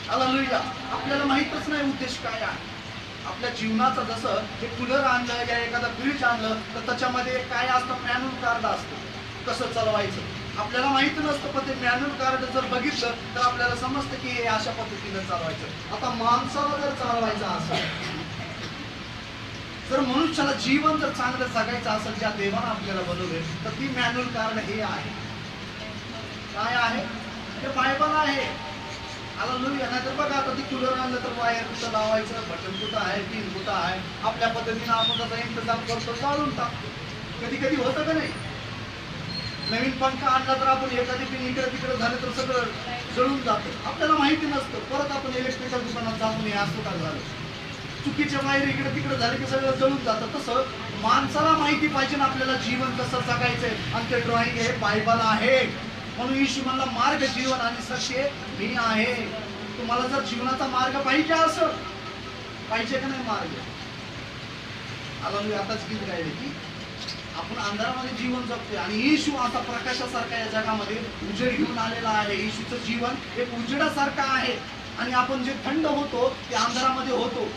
Hallelujah. आपल्याला माहीतच नाही उद्देश काय आहे आपल्या जीवनाचा. जसं हे कूलर आणलं या एखादा फ्रीज आणलं तर त्याच्यामध्ये काय असतं, मॅन्युअल कार्ड असतं कसं चालवायचं. आपल्याला माहिती नसतं, पण ते मॅन्युअल कार्ड जर बघितलं तर आपल्याला समजतं की हे अशा पद्धतीने चालवायचं. आता माणसाला जर चालवायचं असेल, जर मनुष्याला जीवन जर चांगलं जगायचं असेल ज्या देवानं आपल्याला बनवले, तर ती मॅन्युअल कार्ड हे आहे. काय आहे ते? बायबल आहे. हालेलुया. नाहीतर बघा आता ती कूलर आणलं तर वायर कुठं लावायचं, बटन कुठं आहे, पिन कुठं आहे, आपल्या पद्धतीनं आपण त्याचा इंतजाम करतो, चालून टाकतो. कधी कधी होतं का नाही? नवीन पंखा आणला तर आपण एखादी पिन इकडे तिकडे झाले तर सगळं जळून जातं, आपल्याला माहिती नसतं. परत आपण इलेक्ट्रिकल दुकानात जाऊन हे असं का झालं, चुकीच्या वायर इकडे तिकडे झाले की सगळं जळून जातं. तसं माणसाला माहिती पाहिजे ना आपल्याला जीवन कसं जगायचंय, आणि ते ड्रॉइंग हे बायबल आहे. म्हणून येशू म्हणला मार्ग, जीवन आणि सत्य मी आहे. तुम्हाला जर जीवनाचा मार्ग पाहिजे असं पाहिजे का नाही मार्ग? हालेलुया. आताच गीत गायले की आपण अंधारामध्ये जीवन जगतोय आणि येशू आता प्रकाशासारखा या जगामध्ये उजेड घेऊन आलेला आहे. येशूचं जीवन एक उजेडासारखं आहे आणि आपण जे थंड होतो ते अंधारामध्ये होतो.